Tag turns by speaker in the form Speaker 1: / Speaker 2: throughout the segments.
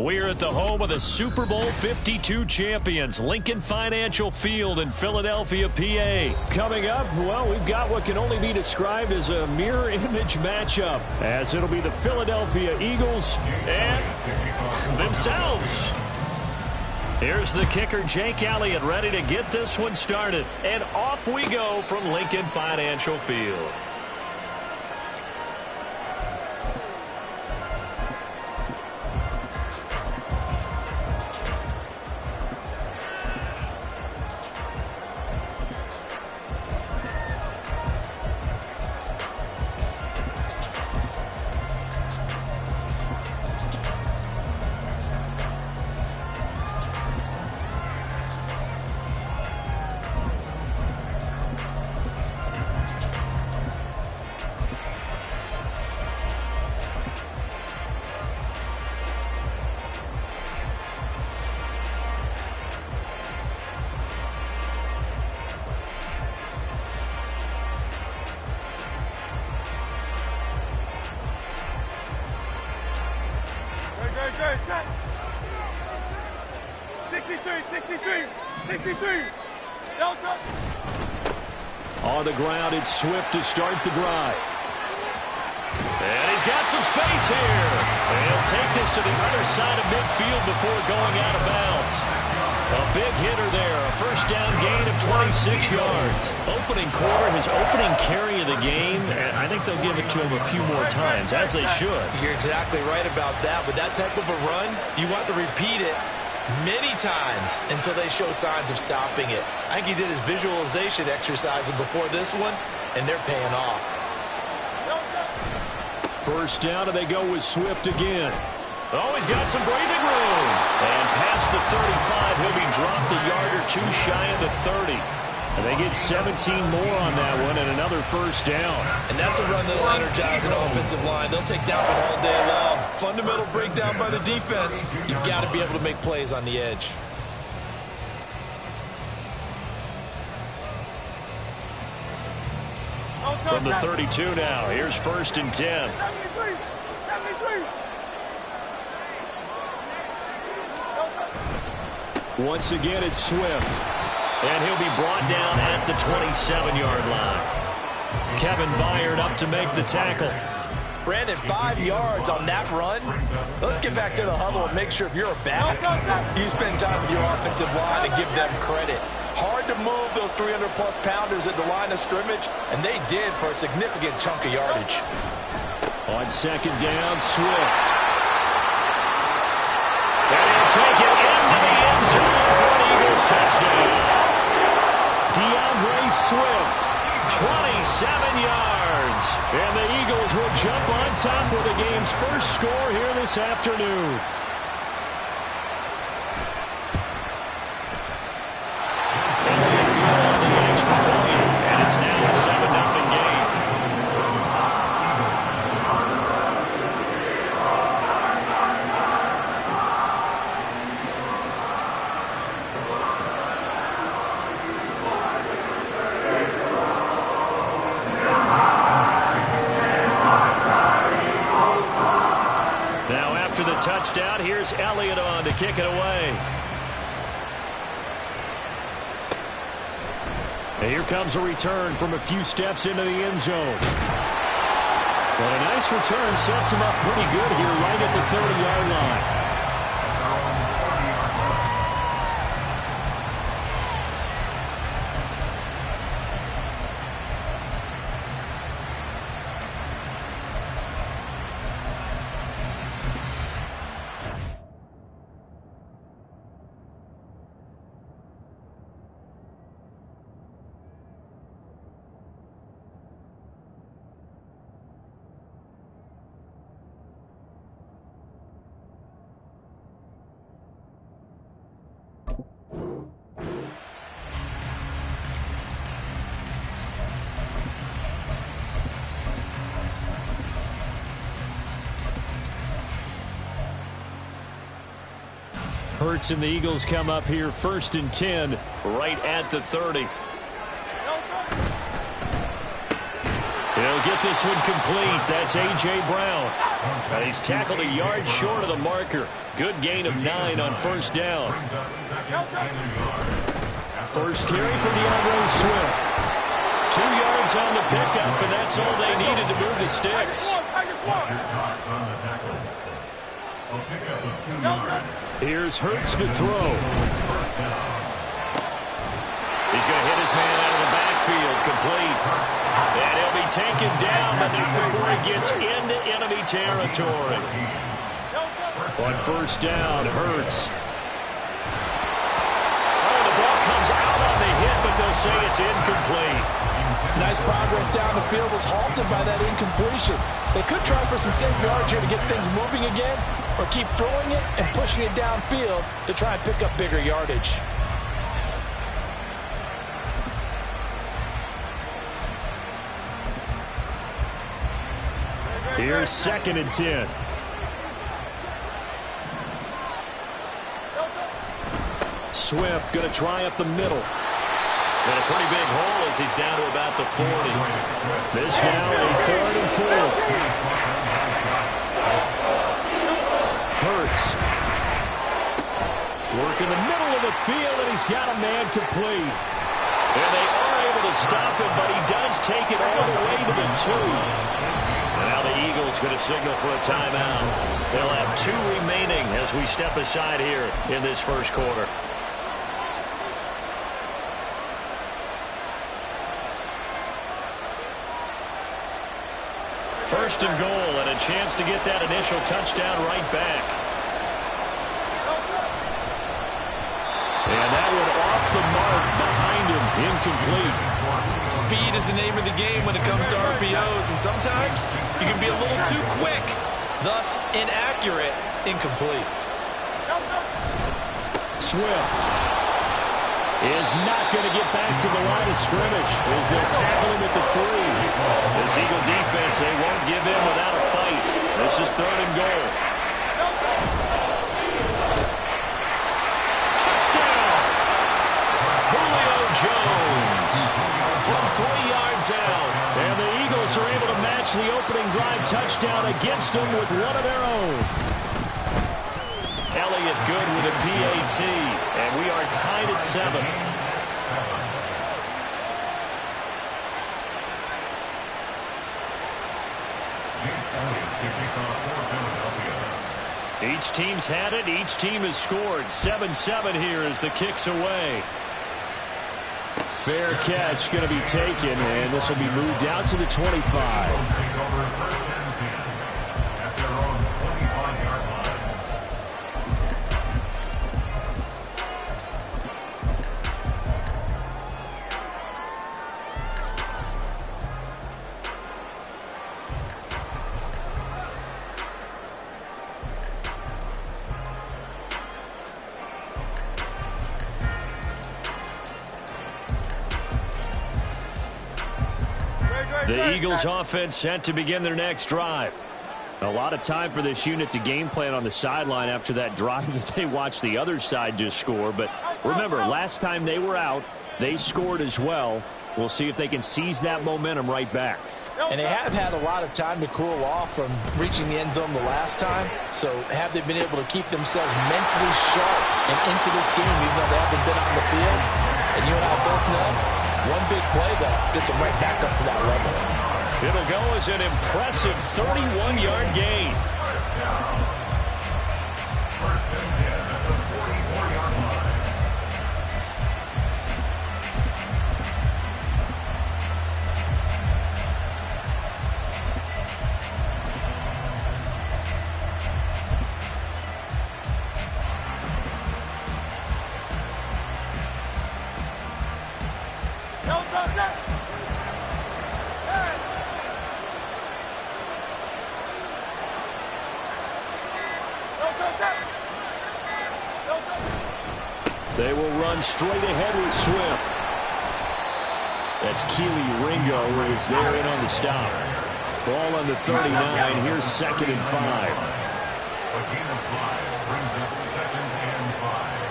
Speaker 1: We're at the home of the Super Bowl 52 champions, Lincoln Financial Field in Philadelphia, PA. Coming up, well, we've got what can only be described as a mirror image matchup, as it'll be the Philadelphia Eagles and themselves. Here's the kicker, Jake Elliott, ready to get this one started. And off we go from Lincoln Financial Field. On the ground, it's Swift to start the drive. And he's got some space here. And he'll take this to the other side of midfield before going out of bounds. A big hitter there. A first down gain of 26 yards. Opening quarter, his opening carry of the game, and I think they'll give it to him a few more times, as they should.
Speaker 2: You're exactly right about that. With that type of a run, you want to repeat it many times until they show signs of stopping it. I think he did his visualization exercises before this one, and they're paying off.
Speaker 1: First down, and they go with Swift again. Oh, he's got some breathing room. And past the 35, he'll be dropped a yard or two shy of the 30. And they get 17 more on that one and another first down.
Speaker 2: And that's a run that'll energize an offensive line. They'll take that one all day long. Fundamental breakdown by the defense. You've got to be able to make plays on the edge.
Speaker 1: From the 32 now, here's first and 10. Once again, it's Swift. And he'll be brought down at the 27-yard line. Kevin Byard up to make the tackle.
Speaker 2: Brandon, 5 yards on that run. Let's get back to the huddle and make sure if you're a back, you spend time with your offensive line and give them credit. Hard to move those 300-plus pounders at the line of scrimmage, and they did for a significant chunk of yardage.
Speaker 1: On second down, Swift. And he'll take it into the end zone for an Eagles touchdown. DeAndre Swift, 27 yards. And the Eagles will jump on top with the game's first score here this afternoon. And they go on the extra point, and it's now a 7-0 game. The touchdown. Here's Elliott on to kick it away. And here comes a return from a few steps into the end zone. But a nice return sets him up pretty good here right at the 30-yard line. Hurts and the Eagles come up here first and 10 right at the 30. He'll He'll get this one complete. That's A.J. Brown. And he's tackled a yard short of the marker. Good gain of 9 on first down. First carry for DeAndre Swift. 2 yards on the pickup, and that's all they needed to move the sticks. Here's Hurts to throw. He's going to hit his man out of the backfield, complete. And he'll be taken down, but not before he gets into enemy territory. On first down, Hurts. Oh, the ball comes out on the hit, but they'll say it's incomplete.
Speaker 2: Nice progress down the field was halted by that incompletion. They could try for some safe yards here to get things moving again, or keep throwing it and pushing it downfield to try and pick up bigger yardage.
Speaker 1: Here's 2nd and 10. Swift going to try up the middle. And a pretty big hole as he's down to about the 40. This now a 3rd and 4. Hurts. Working the middle of the field, and he's got a man complete. And they are able to stop him, but he does take it all the way to the 2. And now the Eagles going to signal for a timeout. They'll have 2 remaining as we step aside here in this first quarter. First and goal, and a chance to get that initial touchdown right back. And that one off the mark behind him, incomplete.
Speaker 2: Speed is the name of the game when it comes to RPOs, and sometimes you can be a little too quick, thus inaccurate, incomplete.
Speaker 1: Swift is not going to get back to the line of scrimmage as they'll tackle him at the 3. This Eagle defense, they won't give in without a fight. This is 3rd and goal. Touchdown! Julio Jones from 3 yards out. And the Eagles are able to match the opening drive touchdown against them with one of their own. Elliott good with a PAT, and we are tied at 7. Each team's had it. Each team has scored. 7-7 here as the kick's away. Fair catch going to be taken, and this will be moved out to the 25. The Eagles offense set to begin their next drive. A lot of time for this unit to game plan on the sideline after that drive that they watched the other side just score. But remember, last time they were out, they scored as well. We'll see if they can seize that momentum right back.
Speaker 2: And they have had a lot of time to cool off from reaching the end zone the last time. So have they been able to keep themselves mentally sharp and into this game even though they haven't been on the field? And you and I both know one big play that gets them right back up to that level.
Speaker 1: It'll go as an impressive 31-yard gain. They will run straight ahead with Swift. That's Kelee Ringo who is there in on the stop. Ball on the 39. Here's 2nd and 5.
Speaker 3: A gain of 5 brings up 2nd and 5.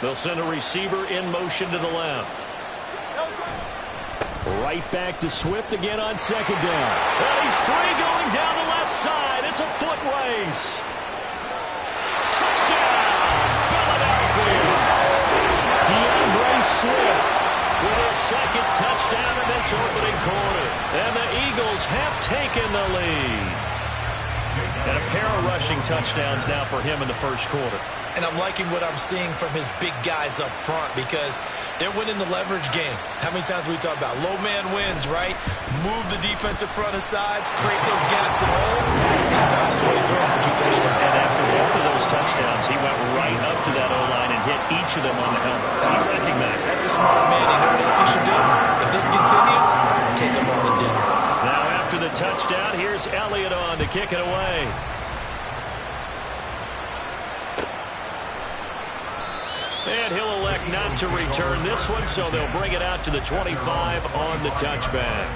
Speaker 1: They'll send a receiver in motion to the left. Right back to Swift again on second down. Well, he's free going down the left side. It's a foot race. Touchdown, Philadelphia. DeAndre Swift with his second touchdown in this opening quarter. And the Eagles have taken the lead. And a pair of rushing touchdowns now for him in the first quarter.
Speaker 2: And I'm liking what I'm seeing from his big guys up front because they're winning the leverage game. How many times we talk about low man wins, right? Move the defensive front aside, create those gaps and holes. He's found his way through for 2 touchdowns.
Speaker 1: And after both of those touchdowns, he went right up to that O-line and hit each of them on the helmet. He's recognized.
Speaker 2: That's a smart man. You know what else he should do? If this continues, take him on to dinner.
Speaker 1: Now after the touchdown, here's Elliott on to kick it away. And he'll elect not to return this one, so they'll bring it out to the 25 on the touchback.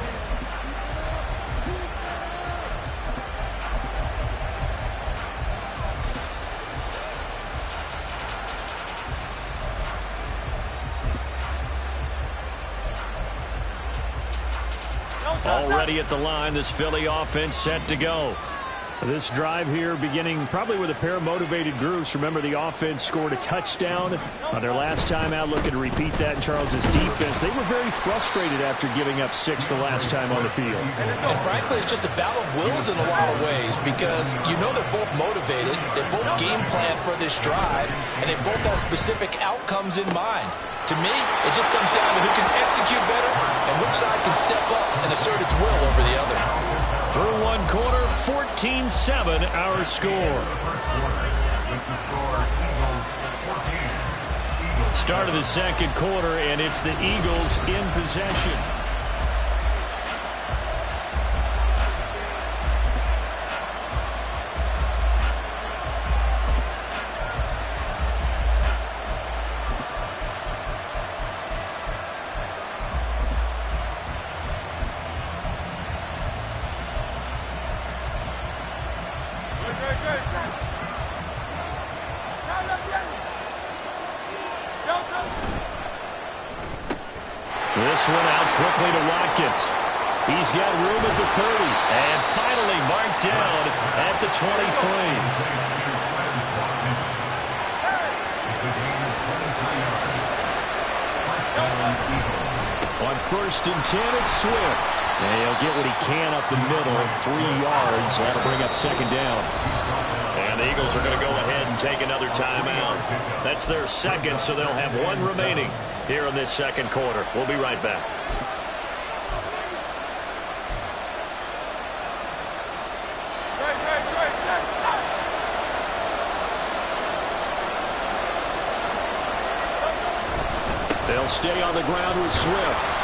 Speaker 1: Already at the line, this Philly offense set to go. This drive here beginning probably with a pair of motivated groups. Remember, the offense scored a touchdown on their last time out. Looking to repeat that in Charles's defense. They were very frustrated after giving up 6 the last time on the field.
Speaker 2: And frankly, it's just a battle of wills in a lot of ways because you know they're both motivated. They both game plan for this drive, and they both have specific outcomes in mind. To me, it just comes down to who can execute better and which side can step up and assert its will over the other.
Speaker 1: Through one quarter, 14-7 our score. Start of the second quarter, and it's the Eagles in possession. This one out quickly to Watkins. He's got room at the 30. And finally marked down at the 23. On 1st and 10, it's Swift. And he'll get what he can up the middle, 3 yards. That'll bring up second down. And the Eagles are going to go ahead and take another timeout. That's their second, so they'll have 1 remaining here in this second quarter. We'll be right back. They'll stay on the ground with Swift.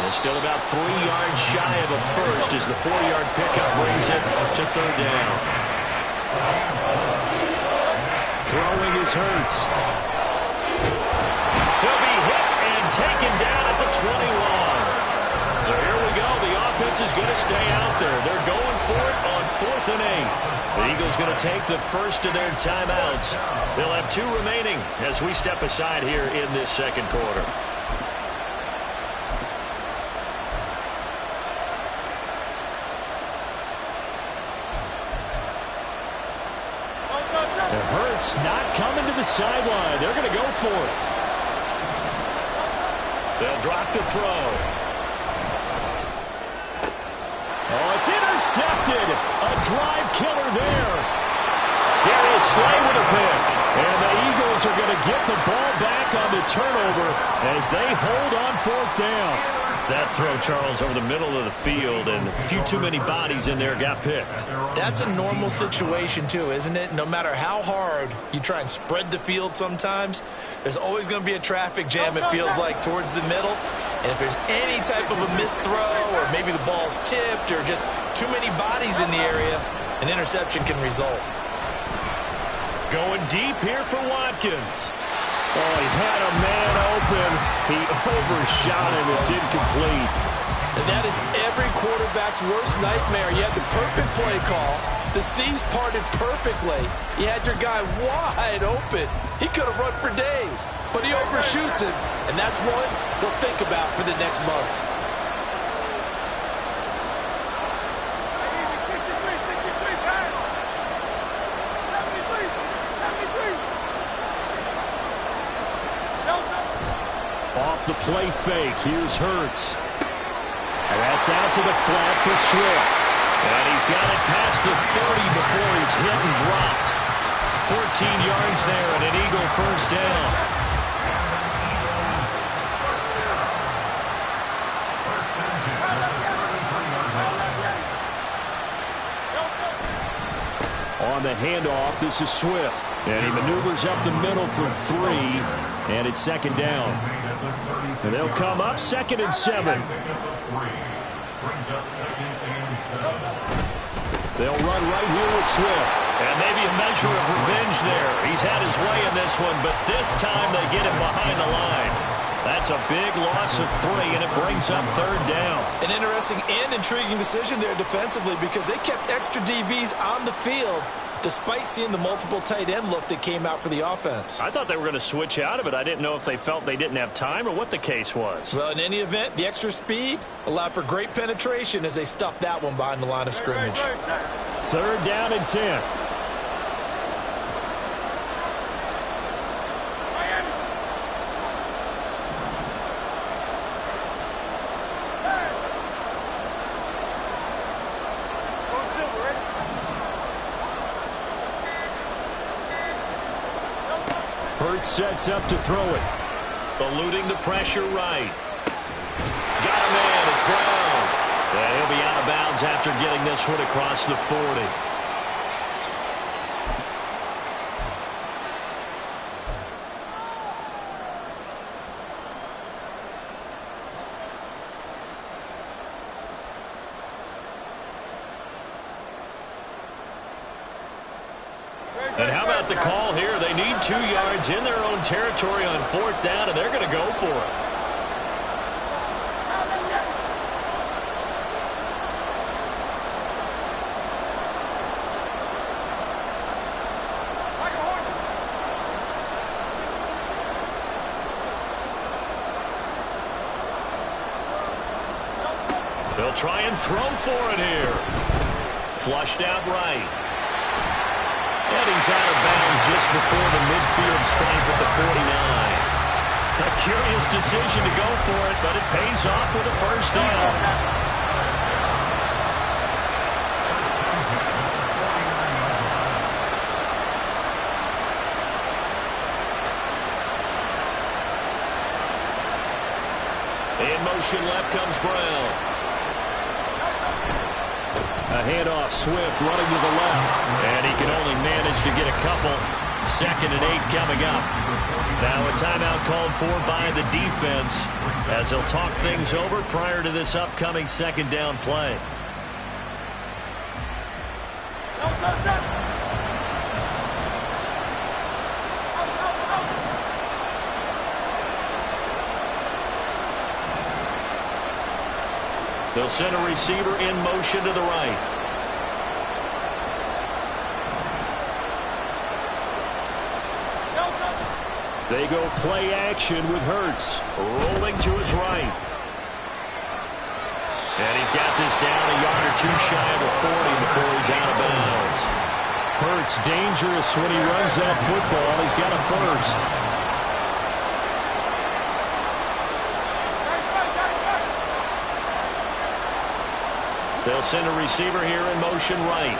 Speaker 1: They're still about 3 yards shy of a first as the 4-yard pickup brings it to 3rd down. Throwing is Hurts. He'll be hit and taken down at the 21. So here we go. The offense is going to stay out there. They're going for it on 4th and 8. The Eagles going to take the first of their timeouts. They'll have 2 remaining as we step aside here in this second quarter. Hurts not coming to the sideline. They're going to go for it. They'll drop the throw. Oh, it's intercepted. A drive killer there. Darius Slay with a pick. And the Eagles are going to get the ball back on the turnover as they hold on 4th down. That throw, Charles, over the middle of the field, and a few too many bodies in there got picked.
Speaker 2: That's a normal situation, too, isn't it? No matter how hard you try and spread the field sometimes, there's always going to be a traffic jam, it feels like, towards the middle. And if there's any type of a missed throw or maybe the ball's tipped or just too many bodies in the area, an interception can result.
Speaker 1: Going deep here for Watkins. Oh, he had a man open. He overshot him. It's incomplete.
Speaker 2: And that is every quarterback's worst nightmare. You had the perfect play call. The seams parted perfectly. You had your guy wide open. He could have run for days, but he overshoots it. And that's one he'll think about for the next month.
Speaker 1: Off the play fake, here's Hurts. And that's out to the flat for Swift. And he's got it past the 30 before he's hit and dropped. 14 yards there and an Eagle first down. On the handoff, this is Swift. And he maneuvers up the middle for 3. And it's second down. And they'll come up 2nd and 7. They'll run right here with Swift. And maybe a measure of revenge there. He's had his way in this one, but this time they get him behind the line. That's a big loss of 3, and it brings up 3rd down.
Speaker 2: An interesting and intriguing decision there defensively because they kept extra DBs on the field despite seeing the multiple tight end look that came out for the offense.
Speaker 1: I thought they were going to switch out of it. I didn't know if they felt they didn't have time or what the case was.
Speaker 2: Well, in any event, the extra speed allowed for great penetration as they stuffed that one behind the line of scrimmage.
Speaker 1: 3rd down and 10. Hurts sets up to throw it. Eluding the pressure right. Got a man. It's Brown. And he'll be out of bounds after getting this one across the 40. And how about the call here? They need 2 yards in their own territory on 4th down, and they're going to go for it. They'll try and throw for it here. Flushed out right. And he's out of bounds just before the midfield stripe at the 49. A curious decision to go for it, but it pays off with a first down. In motion left comes Brown. A handoff, Swift running to the left. And he can only manage to get a couple. 2nd and 8 coming up. Now a timeout called for by the defense as they'll talk things over prior to this upcoming 2nd down play. They'll send a receiver in motion to the right. They go play action with Hurts. Rolling to his right. And he's got this down a yard or 2 shy of the 40 before he's out of bounds. Hurts dangerous when he runs that football. He's got a first. They'll send a receiver here in motion right.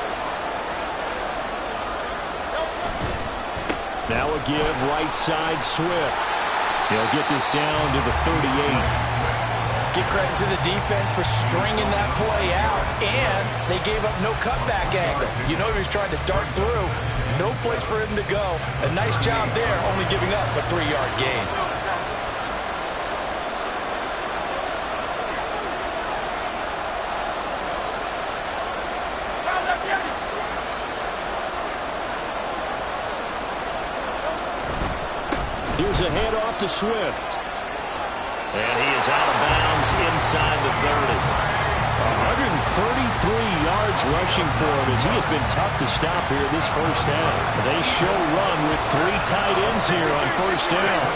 Speaker 1: Now a give right side Swift. He'll get this down to the 38.
Speaker 2: Give credit to the defense for stringing that play out, and they gave up no cutback angle. You know he was trying to dart through. No place for him to go. A nice job there, only giving up a 3-yard gain.
Speaker 1: Here's a handoff to Swift. And he is out of bounds inside the 30. 133 yards rushing for him as he has been tough to stop here this first half. They show run with 3 tight ends here on first down.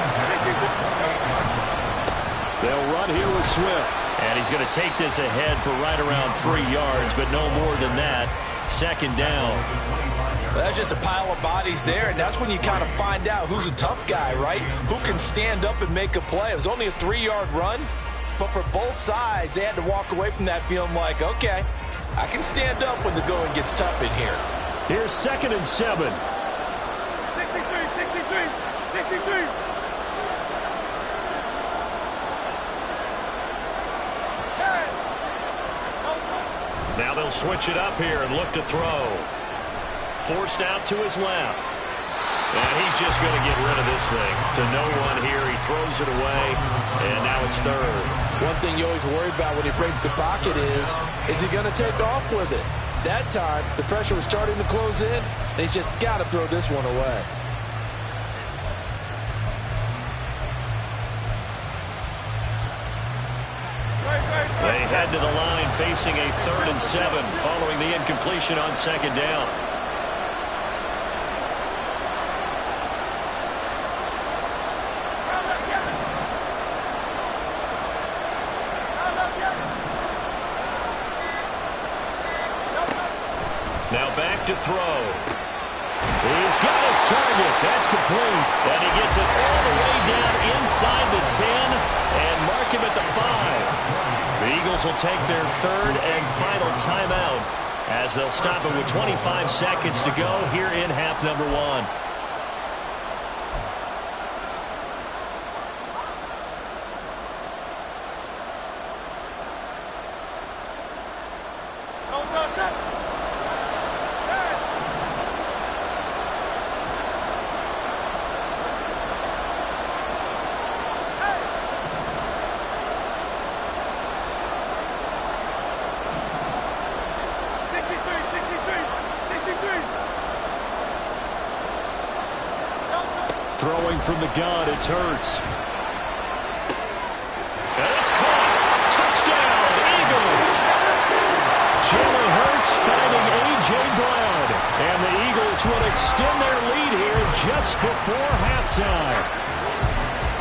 Speaker 1: They'll run here with Swift. And he's going to take this ahead for right around 3 yards, but no more than that. Second down.
Speaker 2: That's just a pile of bodies there, and that's when you kind of find out who's a tough guy, right? Who can stand up and make a play. It was only a 3-yard run, but for both sides, they had to walk away from that feeling like, okay, I can stand up when the going gets tough in here.
Speaker 1: Here's 2nd and 7.
Speaker 4: 63.
Speaker 1: Now they'll switch it up here and look to throw. Forced out to his left. And he's just going to get rid of this thing. To no one here. He throws it away. And now it's 3rd.
Speaker 2: One thing you always worry about when he breaks the pocket is he going to take off with it? That time, the pressure was starting to close in, and he's just got to throw this one away.
Speaker 1: They head to the line facing a 3rd and 7 following the incompletion on 2nd down. Now back to throw. He's got his target. That's complete. And he gets it all the way down inside the 10 and mark him at the 5. The Eagles will take their 3rd and final timeout as they'll stop it with 25 seconds to go here in half number 1. Throwing from the gun, it's Hurts. And it's caught. Touchdown, Eagles. Jalen Hurts finding A.J. Brown. And the Eagles will extend their lead here just before halftime.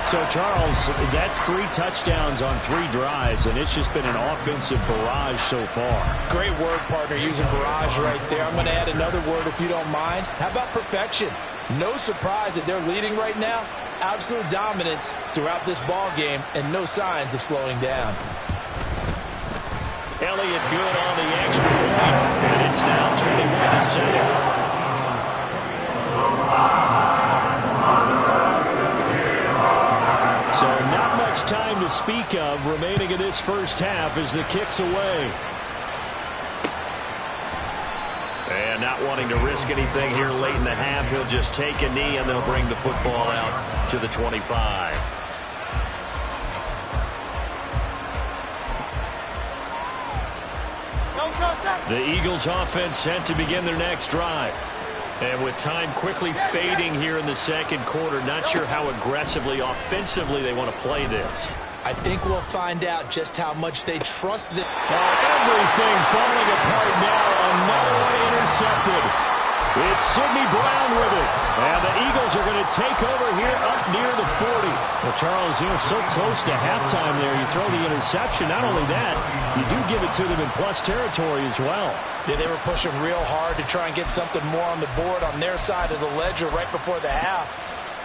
Speaker 1: So, Charles, that's 3 touchdowns on 3 drives, and it's just been an offensive barrage so far.
Speaker 2: Great word, partner, using barrage right there. I'm going to add another word if you don't mind. How about perfection? No surprise that they're leading right now. Absolute dominance throughout this ball game and no signs of slowing down.
Speaker 1: Elliott good on the extra point, and it's now 21-7. So not much time to speak of remaining in this first half as the kick's away. And not wanting to risk anything here late in the half, he'll just take a knee and they'll bring the football out to the 25. The Eagles offense set to begin their next drive. And with time quickly fading here in the second quarter, not sure how aggressively, offensively they want to play this.
Speaker 2: I think we'll find out just how much they trust them.
Speaker 1: Everything falling apart now. Another one intercepted. It's Sidney Brown with it. And the Eagles are going to take over here up near the 40. Well, Charles, so close to halftime there. You throw the interception. Not only that, you do give it to them in plus territory as well.
Speaker 2: Yeah, they were pushing real hard to try and get something more on the board on their side of the ledger right before the half.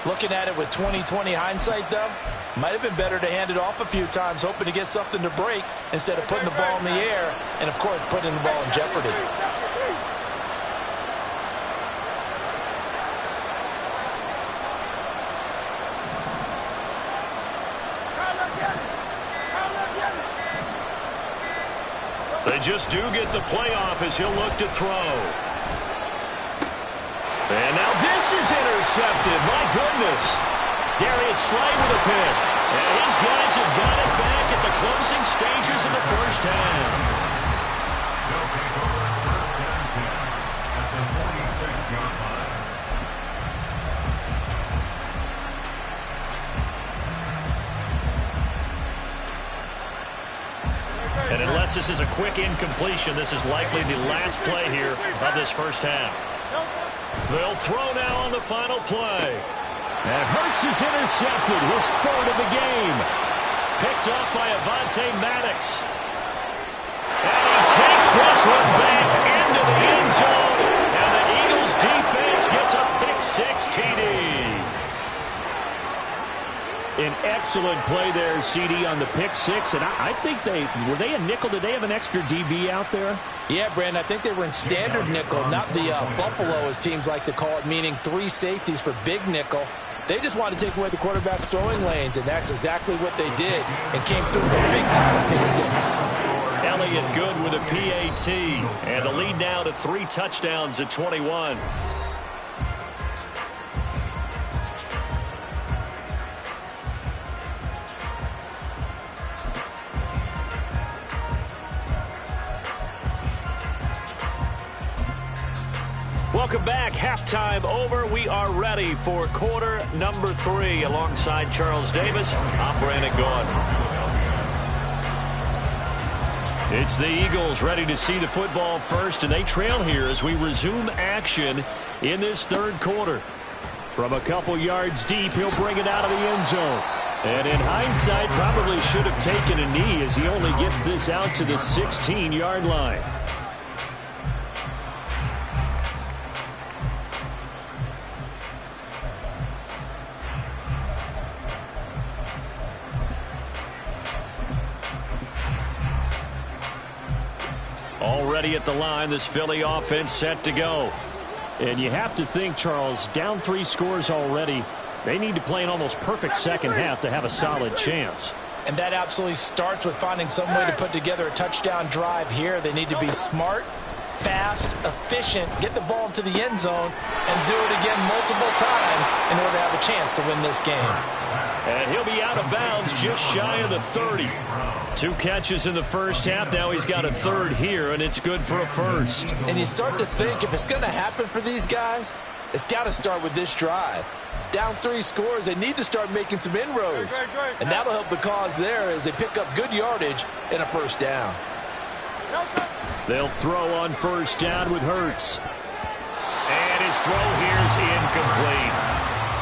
Speaker 2: Looking at it with 20/20 hindsight, though, might have been better to hand it off a few times, hoping to get something to break instead of putting the ball in the air and, of course, putting the ball in jeopardy.
Speaker 1: They just do get the playoff as he'll look to throw. And now this is intercepted. My goodness. Darius Slay with a pick. And his guys have got it back at the closing stages of the first half. And unless this is a quick incompletion, this is likely the last play here of this first half. They'll throw now on the final play. And Hurts is intercepted, his third of the game. Picked up by Avonte Maddox. And he takes this one back into the end zone. And the Eagles defense gets a pick-6 TD. An excellent play there, CD, on the pick-6. And I think were they a nickel? Did they have an extra DB out there?
Speaker 2: Yeah, Brandon, I think they were in standard nickel, not the Buffalo, as teams like to call it, meaning 3 safeties for big nickel. They just wanted to take away the quarterback's throwing lanes, and that's exactly what they did, and came through with a big-time pick-6.
Speaker 1: Elliott good with a PAT, and the lead now to 3 touchdowns at 21. Welcome back. Halftime over. We are ready for quarter number 3. Alongside Charles Davis, I'm Brandon Gaudin. It's the Eagles ready to see the football first, and they trail here as we resume action in this third quarter. From a couple yards deep, he'll bring it out of the end zone. And in hindsight, probably should have taken a knee as he only gets this out to the 16-yard line. Already at the line, this Philly offense set to go. And you have to think, Charles, down 3 scores already. They need to play an almost perfect second half to have a solid chance.
Speaker 2: And that absolutely starts with finding some way to put together a touchdown drive here. They need to be smart, fast, efficient, get the ball into the end zone, and do it again multiple times in order to have a chance to win this game.
Speaker 1: And he'll be out of bounds just shy of the 30. 2 catches in the first half. Now he's got a third here, and it's good for a first.
Speaker 2: And you start to think, if it's going to happen for these guys, it's got to start with this drive. Down 3 scores, they need to start making some inroads. And that'll help the cause there as they pick up good yardage and a first down.
Speaker 1: They'll throw on first down with Hurts. And his throw here is incomplete.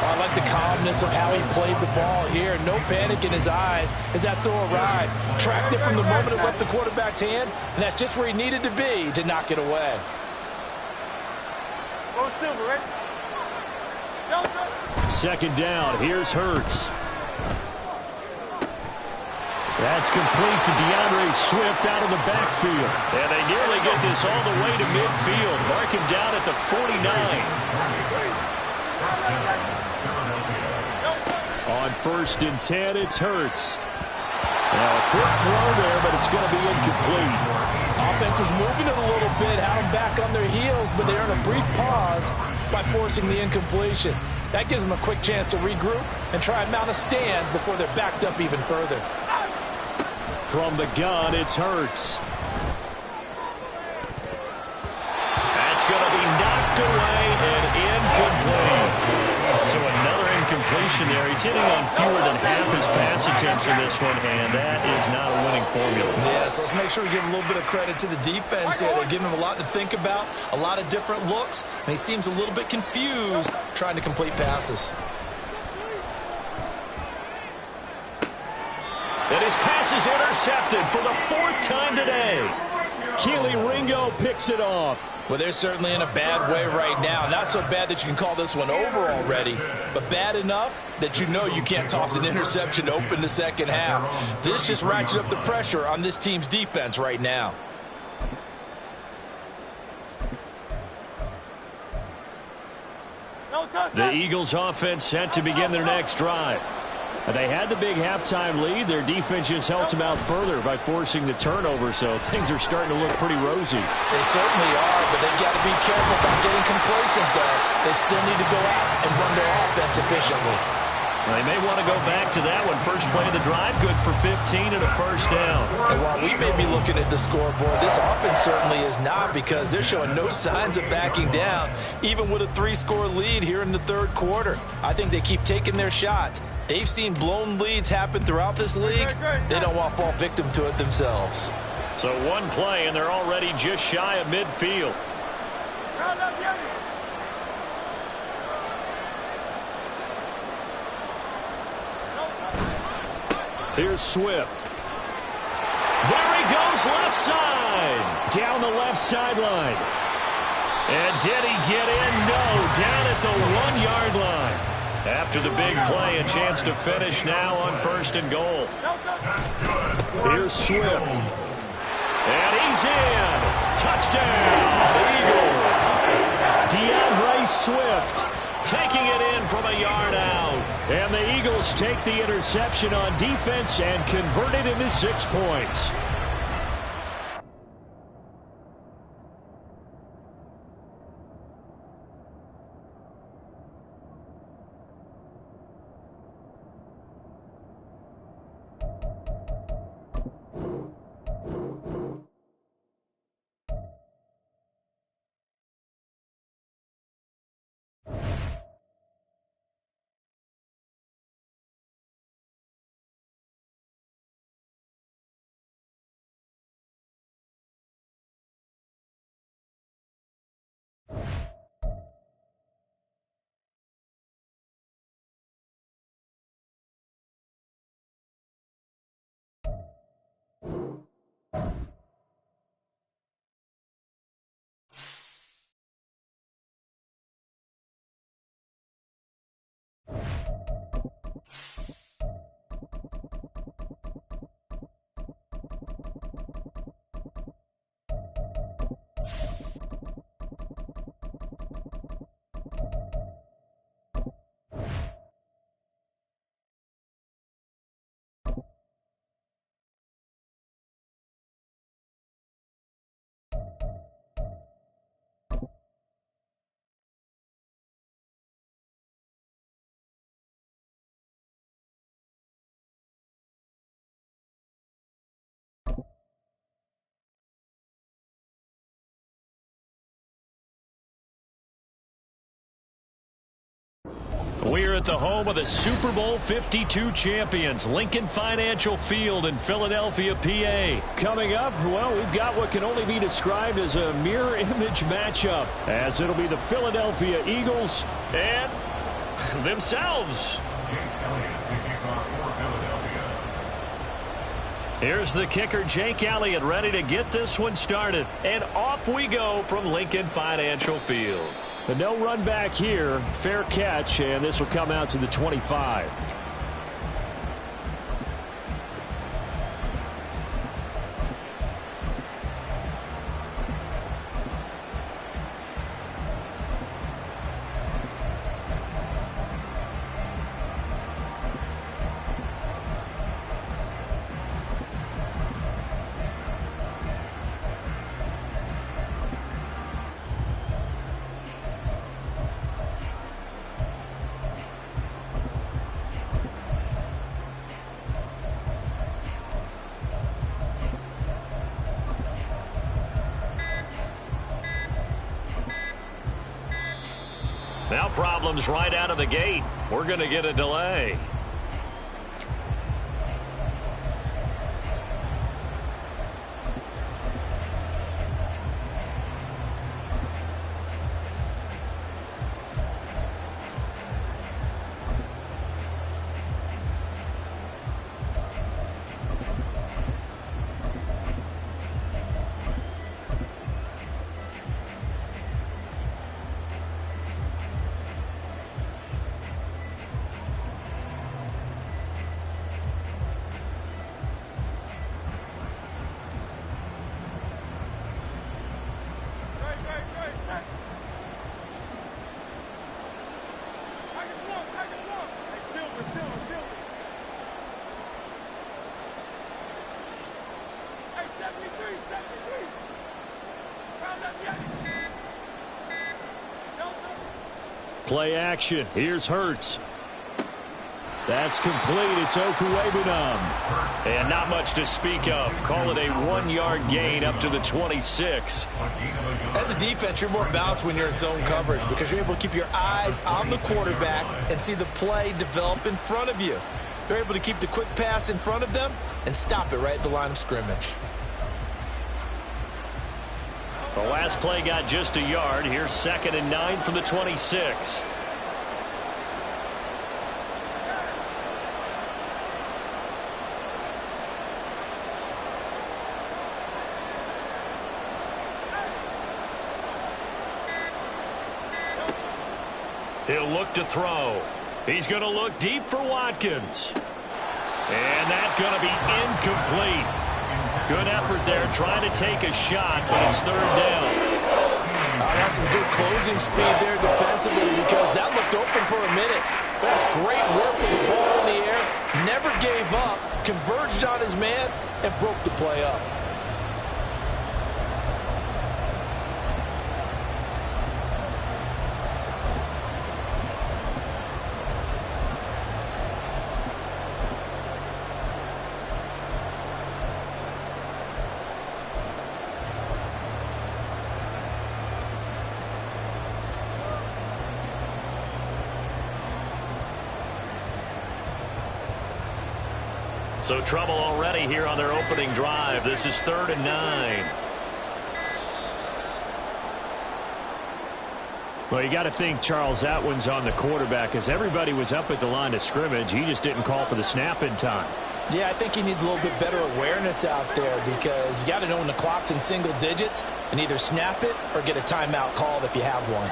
Speaker 2: I like the calmness of how he played the ball here. No panic in his eyes as that throw arrived. Tracked it from the moment it left the quarterback's hand, and that's just where he needed to be to knock it away.
Speaker 1: Second down. Here's Hurts. That's complete to DeAndre Swift out of the backfield. And they nearly get this all the way to midfield. Mark him down at the 49. On 1st and 10, it's Hurts. Now a quick throw there, but it's going to be incomplete.
Speaker 2: Offense was moving it a little bit, had them back on their heels, but they earn a brief pause by forcing the incompletion. That gives them a quick chance to regroup and try and mount a stand before they're backed up even further.
Speaker 1: From the gun, it's Hurts. That's going to be knocked away and incomplete. So another incompletion there. He's hitting on fewer than half his pass attempts in this one, and that is not a winning formula.
Speaker 2: Yes, let's make sure we give a little bit of credit to the defense here. They're giving him a lot to think about, a lot of different looks, and he seems a little bit confused trying to complete passes.
Speaker 1: And his pass is intercepted for the 4th time today. Kelee Ringo picks it off.
Speaker 2: Well, they're certainly in a bad way right now. Not so bad that you can call this one over already, but bad enough that you know you can't toss an interception to open the second half. This just ratchets up the pressure on this team's defense right now.
Speaker 1: The Eagles offense set to begin their next drive. They had the big halftime lead. Their defense just helped them out further by forcing the turnover, so things are starting to look pretty rosy.
Speaker 2: They certainly are, but they've got to be careful about getting complacent, though. They still need to go out and run their offense efficiently.
Speaker 1: Well, they may want to go back to that one. First play of the drive, good for 15 and a first down.
Speaker 2: And while we may be looking at the scoreboard, this offense certainly is not, because they're showing no signs of backing down, even with a 3-score lead here in the third quarter. I think they keep taking their shots. They've seen blown leads happen throughout this league. They don't want to fall victim to it themselves.
Speaker 1: So one play, and they're already just shy of midfield. Here's Swift. There he goes, left side. Down the left sideline. And did he get in? No, down at the 1-yard line. After the big play, a chance to finish now on 1st and goal. Here's Swift. And he's in. Touchdown, Eagles. DeAndre Swift taking it in from a yard out. And the Eagles take the interception on defense and convert it into 6 points. We're at the home of the Super Bowl 52 champions, Lincoln Financial Field in Philadelphia, PA. Coming up, well, we've got what can only be described as a mirror image matchup, as it'll be the Philadelphia Eagles and themselves. Here's the kicker, Jake Elliott, ready to get this one started. And off we go from Lincoln Financial Field. But no run back here. Fair catch, and this will come out to the 25. Now problems right out of the gate. We're going to get a delay. Play action. Here's Hurts. That's complete. It's Okuwebunam. And not much to speak of. Call it a 1-yard gain up to the 26.
Speaker 2: As a defense, you're more balanced when you're in zone coverage because you're able to keep your eyes on the quarterback and see the play develop in front of you. They're able to keep the quick pass in front of them and stop it right at the line of scrimmage.
Speaker 1: The last play got just a yard. Here's 2nd and 9 from the 26. He'll look to throw. He's going to look deep for Watkins. And that's going to be incomplete. Good effort there trying to take a shot, but it's 3rd down.
Speaker 2: That's some good closing speed there defensively because that looked open for a minute. That's great work with the ball in the air. Never gave up, converged on his man, and broke the play up.
Speaker 1: So trouble already here on their opening drive. This is 3rd and 9. Well, you got to think, Charles, that one's on the quarterback as everybody was up at the line of scrimmage. He just didn't call for the snap in time.
Speaker 2: Yeah, I think he needs a little bit better awareness out there because you got to know when the clock's in single digits and either snap it or get a timeout called if you have one.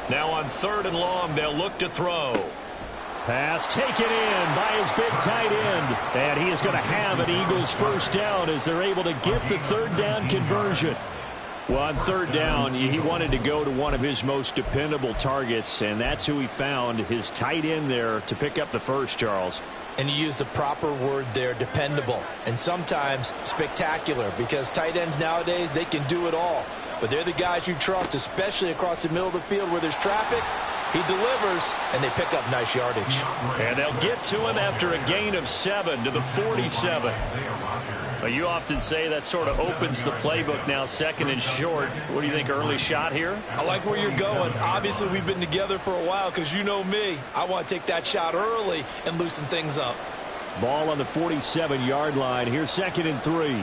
Speaker 1: Now on 3rd and long, they'll look to throw. Pass taken in by his big tight end. And he is going to have an Eagles 1st down as they're able to get the 3rd down conversion. Well, on 3rd down, he wanted to go to one of his most dependable targets, and that's who he found, his tight end there, to pick up the first, Charles.
Speaker 2: And you use the proper word there, dependable, and sometimes spectacular, because tight ends nowadays, they can do it all. But they're the guys you trust, especially across the middle of the field where there's traffic. He delivers, and they pick up nice yardage.
Speaker 1: And they'll get to him after a gain of 7 to the 47. But you often say that sort of opens the playbook now, 2nd and short. What do you think, early shot here?
Speaker 4: I like where you're going. Obviously, we've been together for a while because you know me. I want to take that shot early and loosen things up.
Speaker 1: Ball on the 47-yard line. Here's 2nd and 3.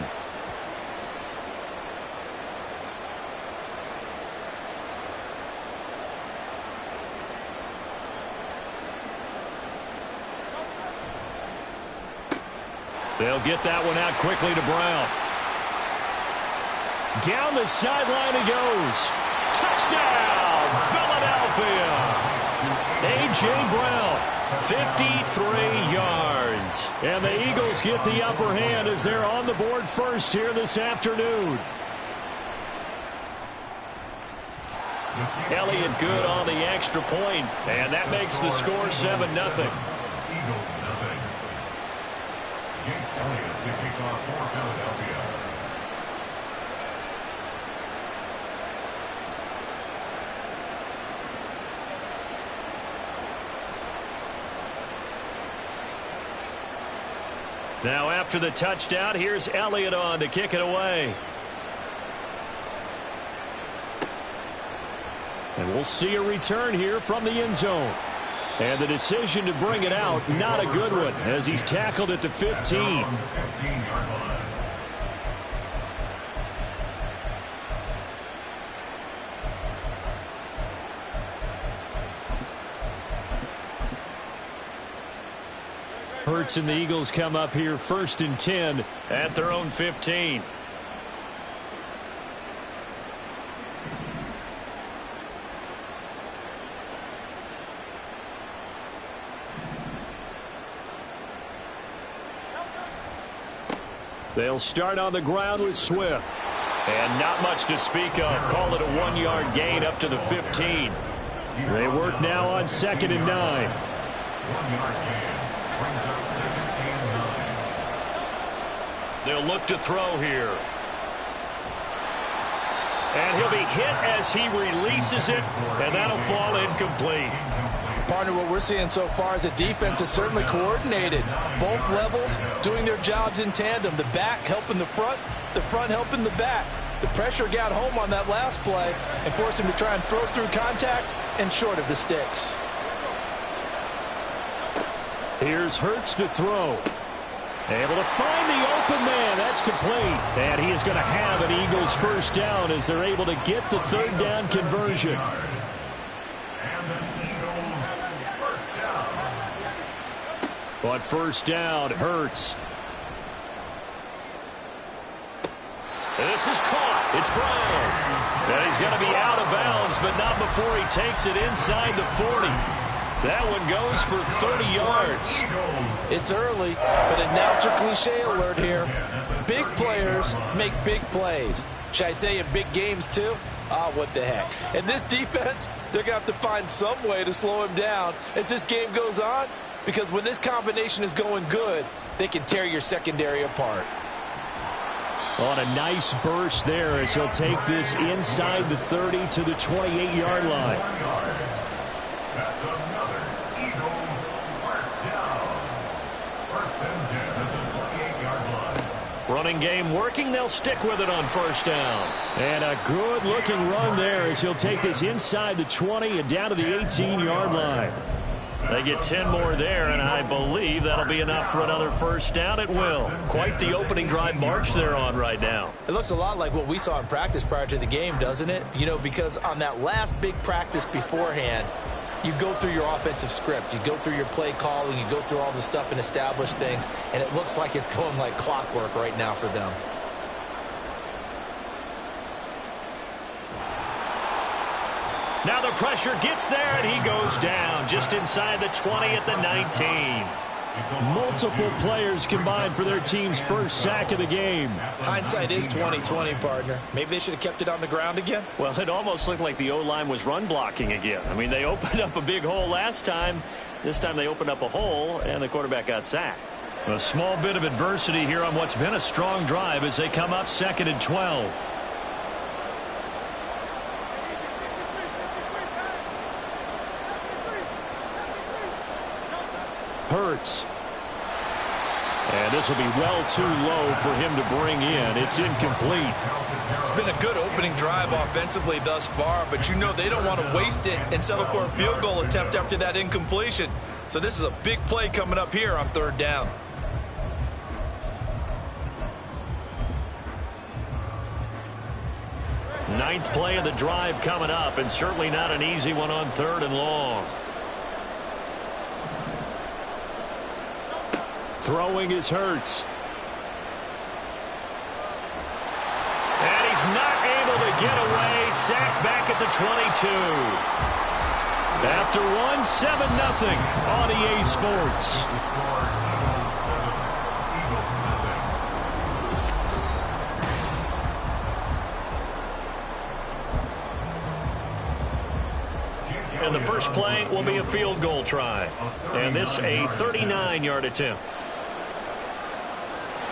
Speaker 1: They'll get that one out quickly to Brown. Down the sideline he goes. Touchdown, Philadelphia. A.J. Brown, 53 yards. And the Eagles get the upper hand as they're on the board first here this afternoon. Elliott good on the extra point, and that makes the score 7-0.
Speaker 3: Eagles nothing. Jake Elliott to kick off for Philadelphia.
Speaker 1: Now after the touchdown, here's Elliott on to kick it away. And we'll see a return here from the end zone. And the decision to bring it out, not a good one, as he's tackled at the 15.
Speaker 3: 15-yard line.
Speaker 1: Hurts and the Eagles come up here 1st and 10 at their own 15. They'll start on the ground with Swift. And not much to speak of. Call it a 1-yard gain up to the 15. They work now on 2nd and 9.
Speaker 3: 1-yard gain brings up 2nd and 9.
Speaker 1: They'll look to throw here. And he'll be hit as he releases it, and that'll fall incomplete.
Speaker 2: Partner, what we're seeing so far is the defense is certainly coordinated. Both levels doing their jobs in tandem. The back helping the front helping the back. The pressure got home on that last play and forced him to try and throw through contact and short of the sticks.
Speaker 1: Here's Hurts to throw. Able to find the open man. That's complete. And he is going to have an Eagles first down as they're able to get the third down conversion. But first down, Hurts. This is caught. It's Brown. And he's going to be out of bounds, but not before he takes it inside the 40. That one goes for 30 yards.
Speaker 2: It's early, but announcer cliche alert here. Big players make big plays. Should I say in big games too? What the heck. And this defense, they're going to have to find some way to slow him down as this game goes on, because when this combination is going good, they can tear your secondary apart.
Speaker 1: On a nice burst there as he'll take this inside the 30 to the 28-yard line.
Speaker 3: That's another Eagles first down. First and 10 at the 28-yard line.
Speaker 1: Running game working. They'll stick with it on first down. And a good-looking run there as he'll take this inside the 20 and down to the 18-yard line. They get 10 more there, and I believe that'll be enough for another first down. It will. Quite the opening drive march they're on right now.
Speaker 2: It looks a lot like what we saw in practice prior to the game, doesn't it? You know, because on that last big practice beforehand, you go through your offensive script. You go through your play calling. You go through all the stuff and establish things, and it looks like it's going like clockwork right now for them.
Speaker 1: Now the pressure gets there, and he goes down just inside the 20 at the 19. Multiple players combined for their team's first sack of the game.
Speaker 2: Hindsight is 20/20, partner. Maybe they should have kept it on the ground again.
Speaker 1: Well, it almost looked like the O-line was run blocking again. I mean, they opened up a big hole last time. This time they opened up a hole, and the quarterback got sacked. A small bit of adversity here on what's been a strong drive as they come up 2nd and 12. Hurts. And this will be well too low for him to bring in. It's incomplete.
Speaker 4: It's been a good opening drive offensively thus far, but you know they don't want to waste it and settle for a field goal attempt after that incompletion. So this is a big play coming up here on third down.
Speaker 1: Ninth play of the drive coming up, and certainly not an easy one on 3rd and long. Throwing is Hurts. And he's not able to get away. Sacked back at the 22. After one, 7-0 on EA Sports. And the first play will be a field goal try. And this a 39-yard attempt.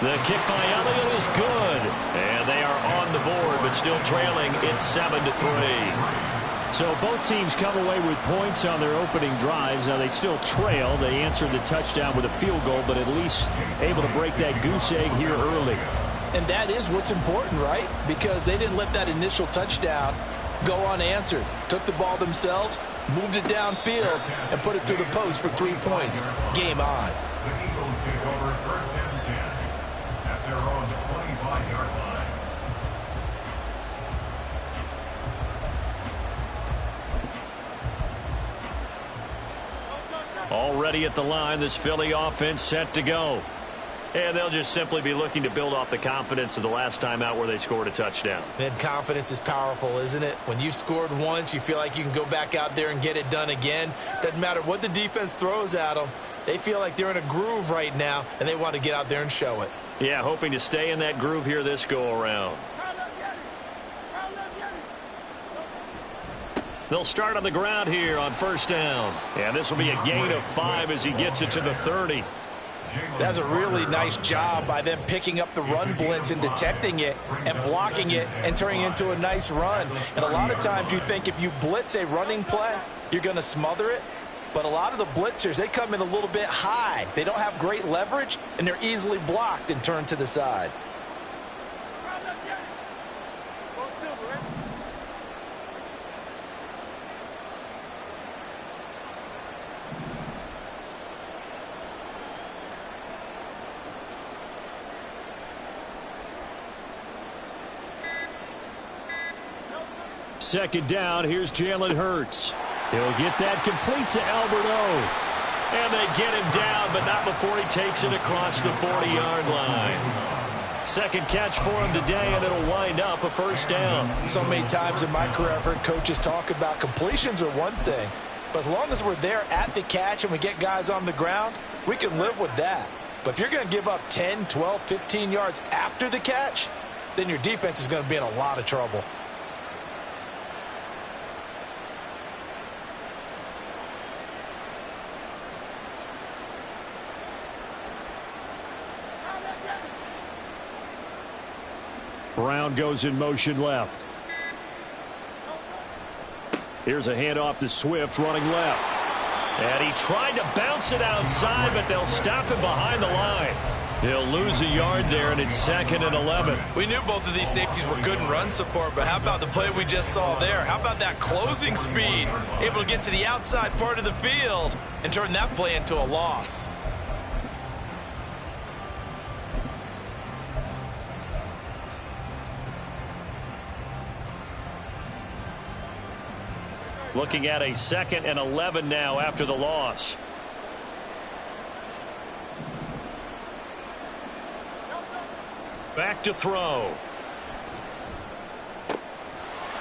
Speaker 1: The kick by Elliott is good. And they are on the board, but still trailing. It's 7-3. So both teams come away with points on their opening drives. Now they still trail. They answered the touchdown with a field goal, but at least able to break that goose egg here early.
Speaker 2: And that is what's important, right? Because they didn't let that initial touchdown go unanswered. Took the ball themselves, moved it downfield, and put it through the post for 3 points. Game on.
Speaker 3: The Eagles take over first and 10 at their own 25-yard line.
Speaker 1: Already at the line, this Philly offense set to go. And they'll just simply be looking to build off the confidence of the last time out where they scored a touchdown.
Speaker 2: And confidence is powerful, isn't it? When you've scored once, you feel like you can go back out there and get it done again. Doesn't matter what the defense throws at them. They feel like they're in a groove right now, and they want to get out there and show it.
Speaker 1: Yeah, hoping to stay in that groove here this go-around. They'll start on the ground here on first down. And this will be a gain of 5 as he gets it to the 30.
Speaker 2: That's a really nice job by them picking up the run blitz and detecting it and blocking it and turning it into a nice run. And a lot of times you think if you blitz a running play, you're going to smother it. But a lot of the blitzers, they come in a little bit high. They don't have great leverage, and they're easily blocked and turned to the side.
Speaker 1: Second down, here's Jalen Hurts. He'll get that complete to Albert O. And they get him down, but not before he takes it across the 40-yard line. Second catch for him today, and it'll wind up a first down.
Speaker 2: So many times in my career I've heard coaches talk about completions are one thing, but as long as we're there at the catch and we get guys on the ground, we can live with that. But if you're going to give up 10, 12, 15 yards after the catch, then your defense is going to be in a lot of trouble.
Speaker 1: Brown goes in motion left. Here's a handoff to Swift running left. And he tried to bounce it outside, but they'll stop him behind the line. He'll lose a yard there, and it's 2nd and 11.
Speaker 4: We knew both of these safeties were good in run support, but how about the play we just saw there? How about that closing speed? Able to get to the outside part of the field and turn that play into a loss.
Speaker 1: Looking at a 2nd and 11 now after the loss. Back to throw.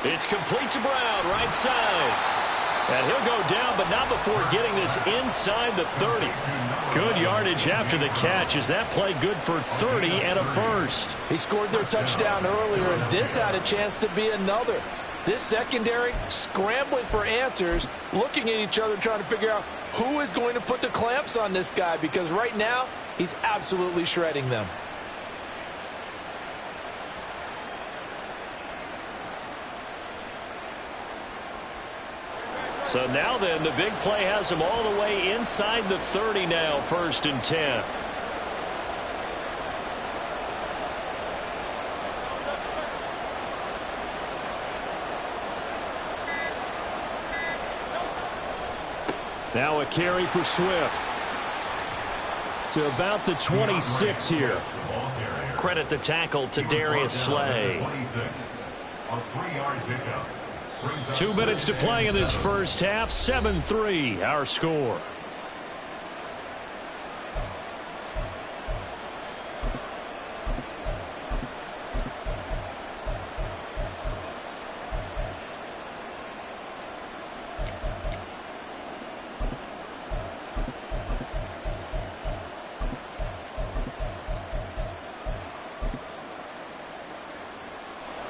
Speaker 1: It's complete to Brown, right side. And he'll go down, but not before getting this inside the 30. Good yardage after the catch. Is that play good for 30 and a first?
Speaker 2: He scored their touchdown earlier, and this had a chance to be another. This secondary scrambling for answers, looking at each other, trying to figure out who is going to put the clamps on this guy, because right now he's absolutely shredding them.
Speaker 1: So now then, the big play has him all the way inside the 30 now, 1st and 10. Now a carry for Swift. To about the 26 here. Credit the tackle to Darius Slay.
Speaker 3: A 3-yard pickup.
Speaker 1: 2 minutes to play in this first half. 7-3 our score.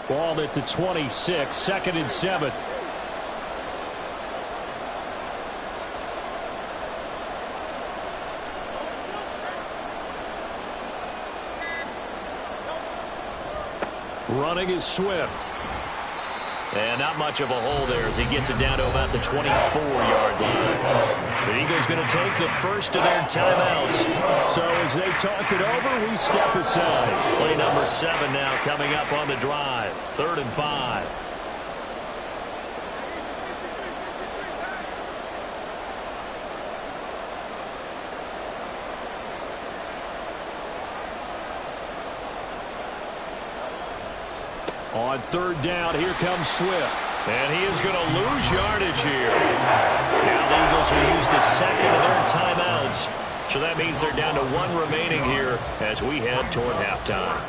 Speaker 1: Ball at the 26, 2nd and 7. Running is Swift. And not much of a hole there as he gets it down to about the 24-yard line. The Eagles going to take the first of their timeouts. So as they talk it over, we step aside. Play number 7 now coming up on the drive. 3rd and 5. On 3rd down, here comes Swift. And he is going to lose yardage here. Now the Eagles will use the 2nd of their timeouts. So that means they're down to 1 remaining here as we head toward halftime.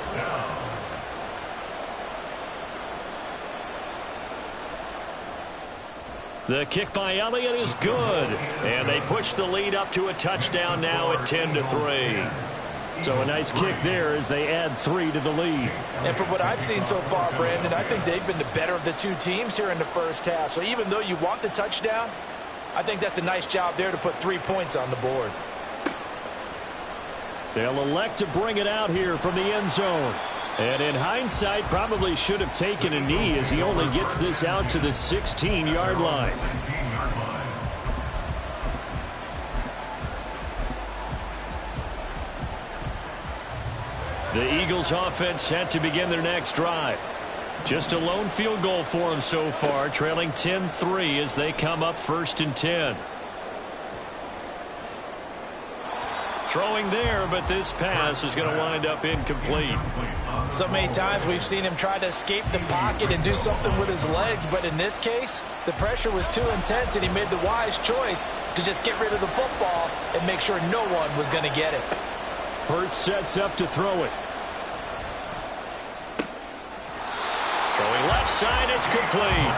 Speaker 1: The kick by Elliott is good. And they push the lead up to a touchdown now at 10-3. So a nice kick there as they add 3 to the lead.
Speaker 2: And from what I've seen so far, Brandon, I think they've been the better of the 2 teams here in the first half. So even though you want the touchdown, I think that's a nice job there to put 3 points on the board.
Speaker 1: They'll elect to bring it out here from the end zone. And in hindsight, probably should have taken a knee as he only gets this out to the 16-yard line. The Eagles offense set to begin their next drive. Just a lone field goal for them so far, trailing 10-3 as they come up 1st and 10. Throwing there, but this pass is going to wind up incomplete.
Speaker 2: So many times we've seen him try to escape the pocket and do something with his legs, but in this case, the pressure was too intense and he made the wise choice to just get rid of the football and make sure no one was going to get it.
Speaker 1: Hurts sets up to throw it. Throwing left side, it's complete.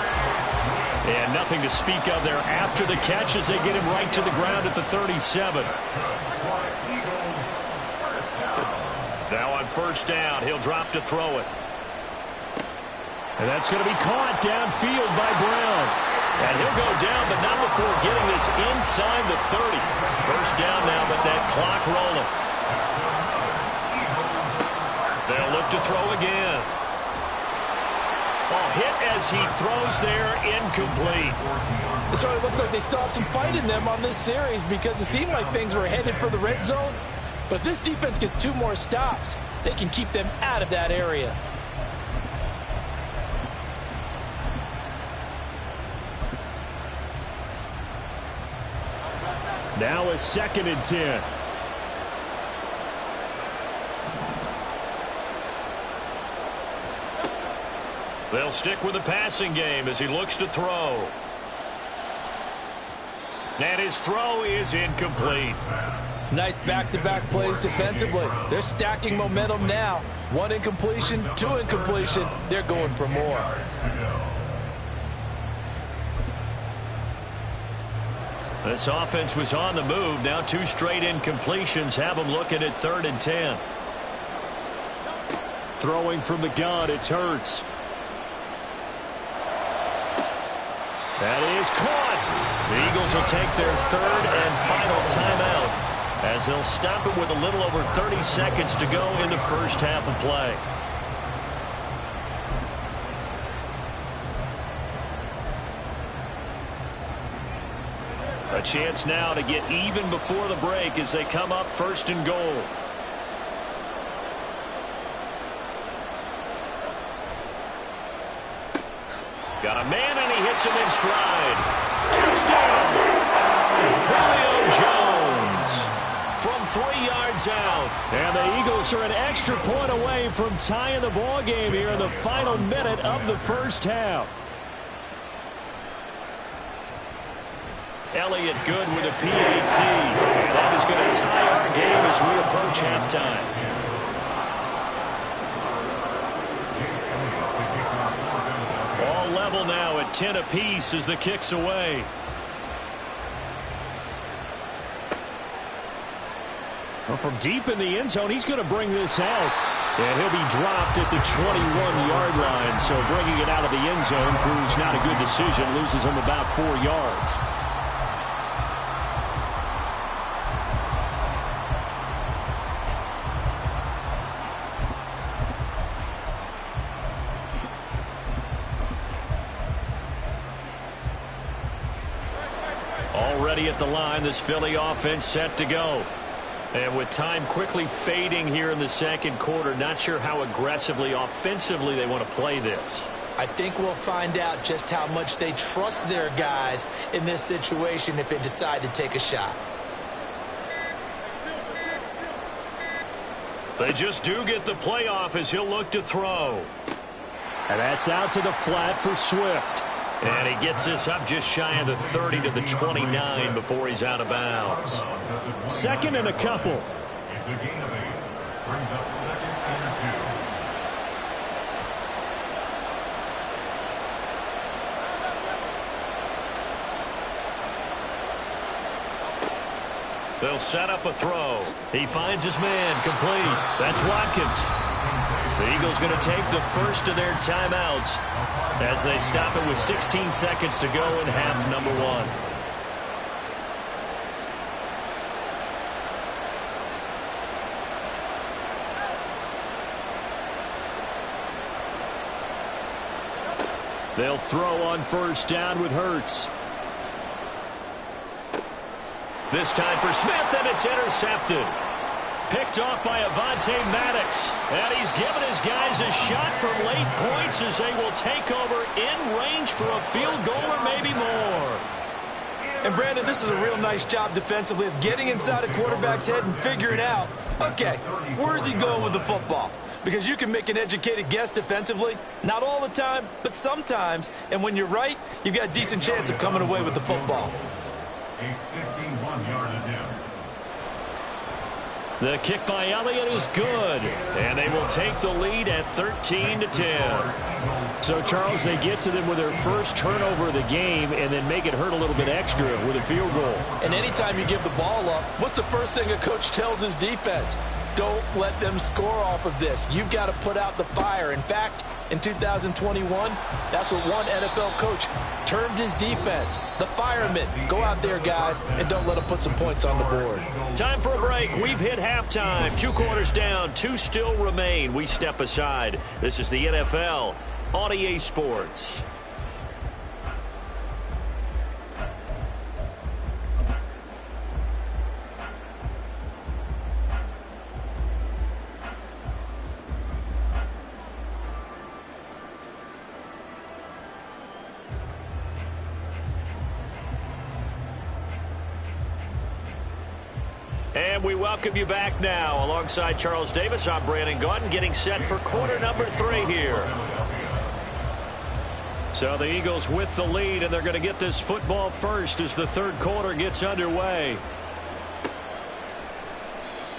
Speaker 1: And nothing to speak of there after the catch as they get him right to the ground at the 37. Now on first down, he'll drop to throw it. And that's going to be caught downfield by Brown. And he'll go down, but not before getting this inside the 30. First down now, but that clock rolling. They'll look to throw again. Oh, hit as he throws there, incomplete.
Speaker 2: So it looks like they still have some fight in them on this series because it seemed like things were headed for the red zone. But if this defense gets 2 more stops, they can keep them out of that area.
Speaker 1: Now a 2nd and 10. They'll stick with the passing game as he looks to throw. And his throw is incomplete.
Speaker 2: Nice back-to-back plays defensively. They're stacking momentum now. 1 incompletion, 2 incompletion. They're going for more.
Speaker 1: This offense was on the move. Now 2 straight incompletions have them looking at 3rd and 10. Throwing from the gun, it's Hurts. That is caught. The Eagles will take their 3rd and final timeout as they'll stop it with a little over 30 seconds to go in the first half of play. A chance now to get even before the break as they come up 1st and goal. Got a man, and he hits him in stride. Touchdown! Julio Jones from 3 yards out. And the Eagles are an extra point away from tying the ball game here in the final minute of the first half. Elliott good with a PAT. And that is going to tie our game as we approach halftime. Level now at 10 apiece as the kick's away. Well, from deep in the end zone, he's going to bring this out. And he'll be dropped at the 21-yard line. So bringing it out of the end zone proves not a good decision. Loses him about 4 yards. Already at the line, this Philly offense set to go. And with time quickly fading here in the second quarter, not sure how aggressively, offensively they want to play this.
Speaker 2: I think we'll find out just how much they trust their guys in this situation if they decide to take a shot.
Speaker 1: They just do get the playoff as he'll look to throw. And that's out to the flat for Swift. And he gets this up just shy of the 30 to the 29 before he's out of bounds. 2nd and a couple.
Speaker 3: It's a gain of 8. Brings up 2nd and 2.
Speaker 1: They'll set up a throw. He finds his man, complete. That's Watkins. The Eagles going to take the first of their timeouts as they stop it with 16 seconds to go in half number 1. They'll throw on first down with Hurts. This time for Smith, and it's intercepted. Picked off by Avonte Maddox. And he's given his guys a shot from late points as they will take over in range for a field goal or maybe more.
Speaker 2: And, Brandon, this is a real nice job defensively of getting inside a quarterback's head and figuring out, okay, where's he going with the football? Because you can make an educated guess defensively, not all the time, but sometimes. And when you're right, you've got a decent chance of coming away with the football.
Speaker 3: A 51-yard attempt.
Speaker 1: The kick by Elliott is good, and they will take the lead at 13-10. So, Charles, they get to them with their first turnover of the game and then make it hurt a little bit extra with a field goal.
Speaker 2: And anytime you give the ball up, what's the first thing a coach tells his defense? Don't let them score off of this. You've got to put out the fire. In fact, in 2021, that's what one NFL coach termed his defense, the firemen. Go out there, guys, and don't let them put some points on the board.
Speaker 1: Time for a break. We've hit halftime. 2 quarters down, 2 still remain. We step aside. This is the NFL on EA Sports. And we welcome you back now. Alongside Charles Davis, I'm Brandon Gaudin, getting set for quarter number 3 here. So the Eagles with the lead, and they're going to get this football first as the third quarter gets underway.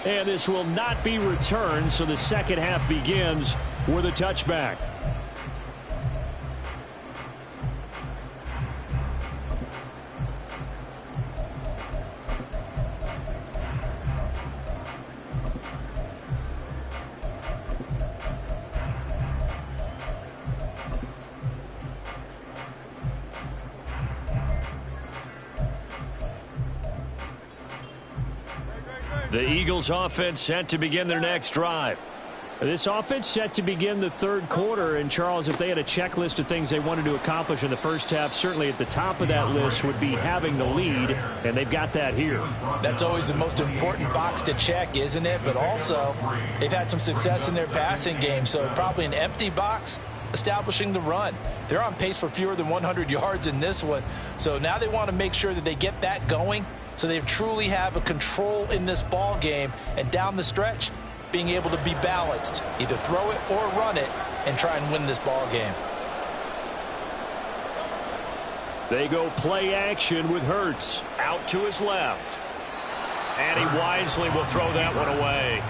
Speaker 1: And this will not be returned, so the second half begins with a touchback. The Eagles offense set to begin their next drive. This offense set to begin the third quarter. And, Charles, if they had a checklist of things they wanted to accomplish in the first half, certainly at the top of that list would be having the lead, and they've got that here.
Speaker 2: That's always the most important box to check, isn't it? But also, they've had some success in their passing game, so probably an empty box establishing the run. They're on pace for fewer than 100 yards in this one, so now they want to make sure that they get that going so they truly have a control in this ball game, and down the stretch, being able to be balanced, either throw it or run it, and try and win this ball game.
Speaker 1: They go play action with Hurts out to his left. And he wisely will throw that one away.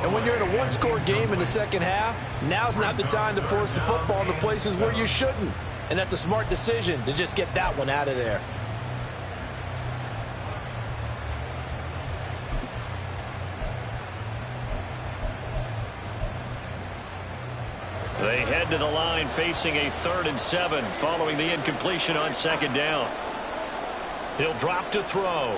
Speaker 2: And when you're in a one-score game in the second half, now's not the time to force the football into places where you shouldn't. And that's a smart decision to just get that one out of there.
Speaker 1: They head to the line facing a 3rd and 7 following the incompletion on second down. He'll drop to throw.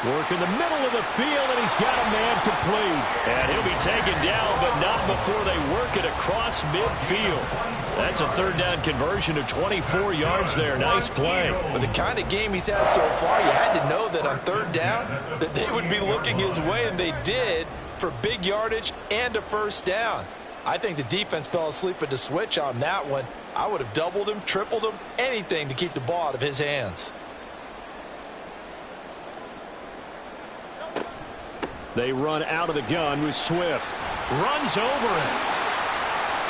Speaker 1: Work in the middle of the field, and he's got a man complete. And he'll be taken down, but not before they work it across midfield. That's a 3rd down conversion of 24 yards there. Nice play.
Speaker 2: With the kind of game he's had so far, you had to know that on 3rd down that they would be looking his way, and they did, for big yardage and a 1st down. I think the defense fell asleep at the switch on that one. I would have doubled him, tripled him, anything to keep the ball out of his hands.
Speaker 1: They run out of the gun with Swift. Runs over it.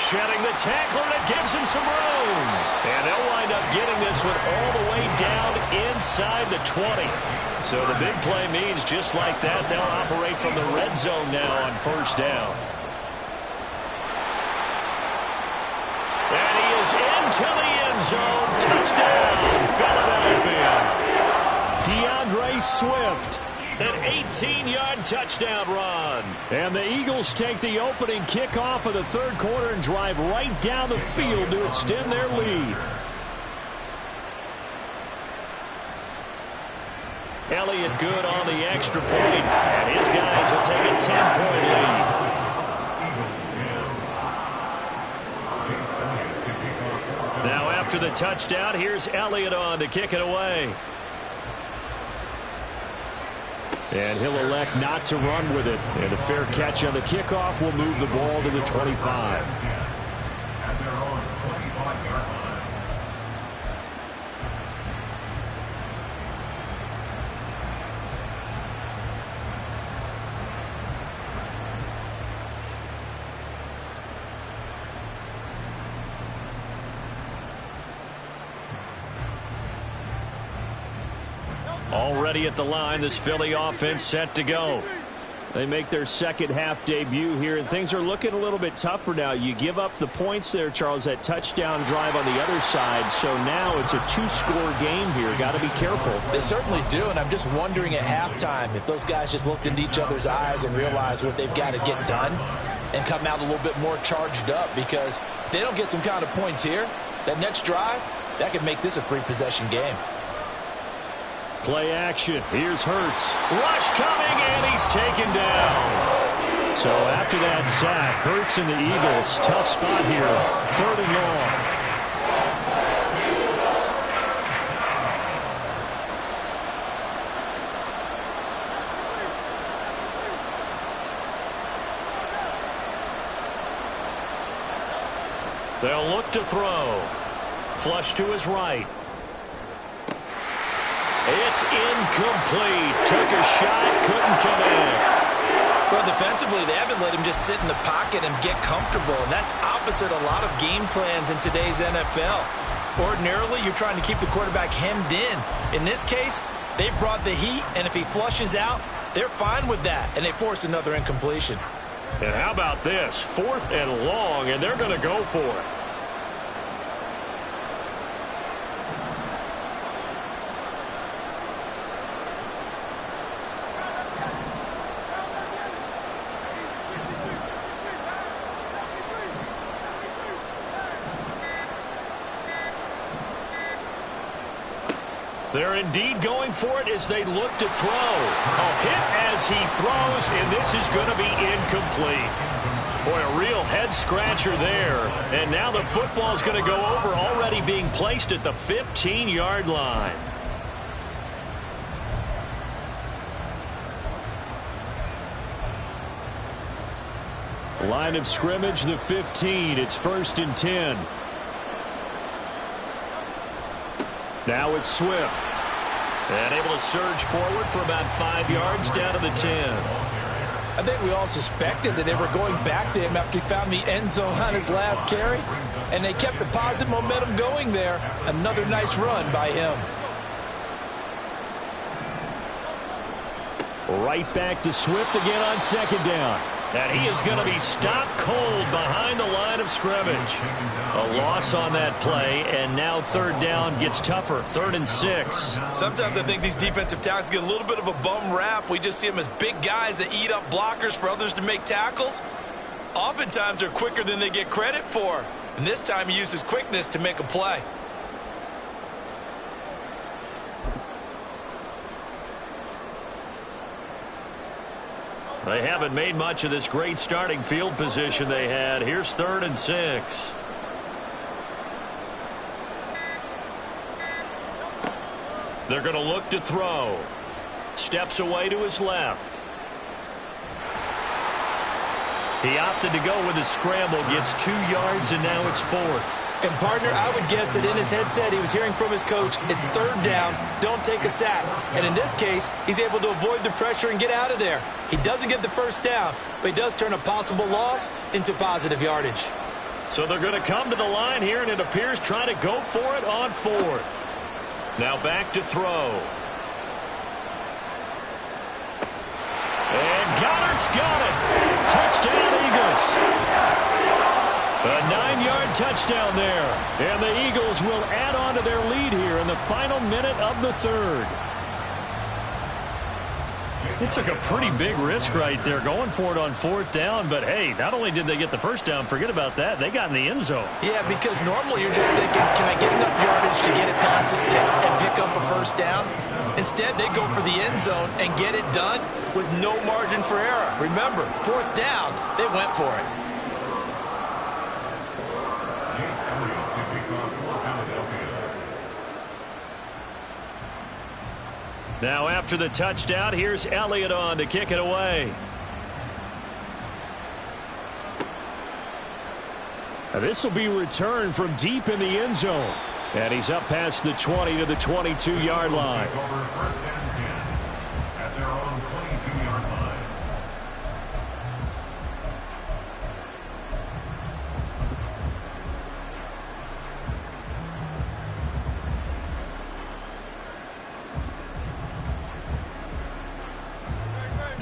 Speaker 1: Shedding the tackler, and it gives him some room. And they'll wind up getting this one all the way down inside the 20. So the big play means just like that, they'll operate from the red zone now on 1st down. And he is into the end zone. Touchdown, Philadelphia. DeAndre Swift. An 18-yard touchdown run. And the Eagles take the opening kickoff of the 3rd quarter and drive right down the field to extend their lead. Elliott good on the extra point, and his guys will take a 10-point lead. Now after the touchdown, here's Elliott on to kick it away. And he'll elect not to run with it. And a fair catch on the kickoff will move the ball to the 25. Already at the line, this Philly offense set to go. They make their second half debut here, and things are looking a little bit tougher now. You give up the points there, Charles, that touchdown drive on the other side. So now it's a two-score game here. Got to be careful.
Speaker 2: They certainly do, and I'm just wondering at halftime if those guys just looked into each other's eyes and realized what they've got to get done and come out a little bit more charged up, because if they don't get some kind of points here, that next drive, that could make this a three-possession game.
Speaker 1: Play action. Here's Hurts. Rush coming, and he's taken down. So after that sack, Hurts and the Eagles, tough spot here. 3rd and long. They'll look to throw. Flush to his right. It's incomplete. Took a shot, couldn't connect.
Speaker 4: Well, defensively, they haven't let him just sit in the pocket and get comfortable, and that's opposite a lot of game plans in today's NFL. Ordinarily, you're trying to keep the quarterback hemmed in. In this case, they brought the heat, and if he flushes out, they're fine with that, and they force another incompletion.
Speaker 1: And how about this? 4th and long, and they're going to go for it. They're indeed going for it as they look to throw. A hit as he throws, and this is going to be incomplete. Boy, a real head-scratcher there. And now the football is going to go over, already being placed at the 15-yard line. Line of scrimmage, the 15. It's 1st and 10. Now it's Swift. And able to surge forward for about 5 yards down to the 10.
Speaker 2: I think we all suspected that they were going back to him after he found the end zone on his last carry, and they kept the positive momentum going there. Another nice run by him.
Speaker 1: Right back to Swift again on 2nd down. And he is going to be stopped cold behind the line of scrimmage. A loss on that play, and now 3rd down gets tougher. 3rd and 6.
Speaker 4: Sometimes I think these defensive tackles get a little bit of a bum rap. We just see them as big guys that eat up blockers for others to make tackles. Oftentimes they're quicker than they get credit for. And this time he uses quickness to make a play.
Speaker 1: They haven't made much of this great starting field position they had. Here's 3rd and 6. They're going to look to throw. Steps away to his left. He opted to go with a scramble, gets 2 yards, and now it's 4th.
Speaker 2: And, partner, I would guess that in his headset he was hearing from his coach, it's 3rd down, don't take a sack. And in this case, he's able to avoid the pressure and get out of there. He doesn't get the 1st down, but he does turn a possible loss into positive yardage.
Speaker 1: So they're going to come to the line here, and it appears trying to go for it on 4th. Now back to throw. And Goddard's got it. Touchdown, Eagles. A 9-yard touchdown there. And the Eagles will add on to their lead here in the final minute of the 3rd. It took a pretty big risk right there going for it on 4th down. But, hey, not only did they get the 1st down, forget about that, they got in the end zone.
Speaker 2: Yeah, because normally you're just thinking, can I get enough yardage to get it past the sticks and pick up a 1st down? Instead, they go for the end zone and get it done with no margin for error. Remember, 4th down, they went for it.
Speaker 1: Now after the touchdown, here's Elliott on to kick it away. This will be returned from deep in the end zone. And he's up past the 20 to the 22-yard line.
Speaker 3: First and 10 at their own 22-yard line.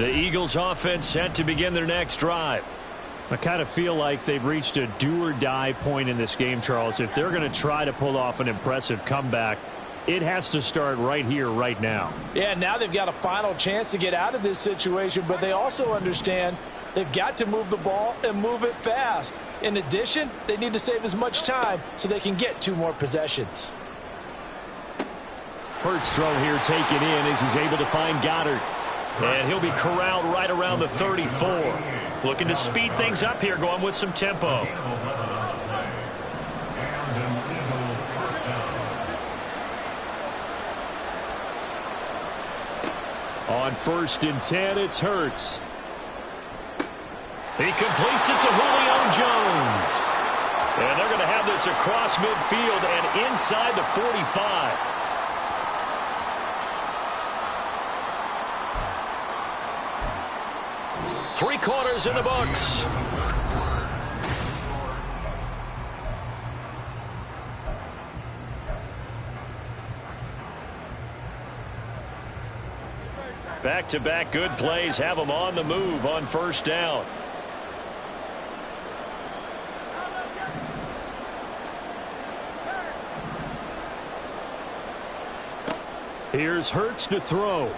Speaker 1: The Eagles offense set to begin their next drive. I kind of feel like they've reached a do-or-die point in this game, Charles. If they're going to try to pull off an impressive comeback, it has to start right here, right now.
Speaker 4: Yeah, now they've got a final chance to get out of this situation, but they also understand they've got to move the ball and move it fast. In addition, they need to save as much time so they can get 2 more possessions.
Speaker 1: Hurts throw here taken in as he's able to find Goddard. And he'll be corralled right around the 34. Looking to speed things up here, going with some tempo. On 1st and 10, it's Hurts. He completes it to Julio Jones. And they're going to have this across midfield and inside the 45. Three quarters in the books. Back-to-back good plays have them on the move on 1st down. Here's Hurts to throw.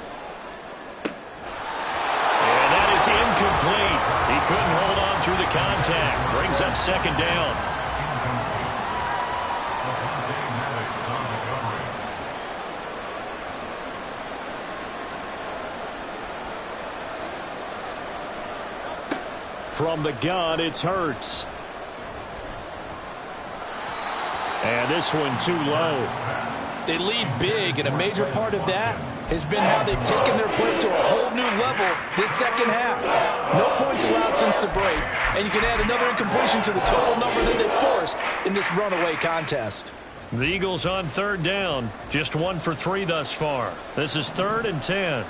Speaker 1: Incomplete. He couldn't hold on through the contact. Brings up 2nd down. From the gun, it's Hurts. And this one too low.
Speaker 4: They lead big, and a major part of that has been how they've taken their play to a whole new level this 2nd half. No points allowed since the break, and you can add another incompletion to the total number that they forced in this runaway contest.
Speaker 1: The Eagles on 3rd down, just 1 for 3 thus far. This is 3rd and 10.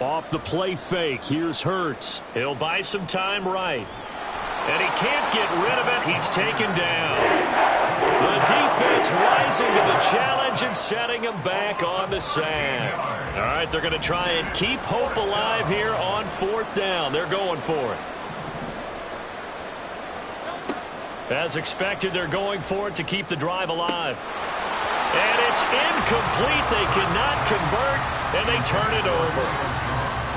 Speaker 1: Off the play fake, here's Hurts. He'll buy some time right. And he can't get rid of it. He's taken down. The defense rising to the challenge and setting him back on the sack. All right, they're going to try and keep hope alive here on 4th down. They're going for it. As expected, they're going for it to keep the drive alive. And it's incomplete. They cannot convert, and they turn it over.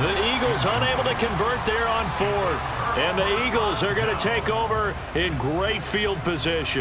Speaker 1: The Eagles unable to convert there on 4th. And the Eagles are going to take over in great field position.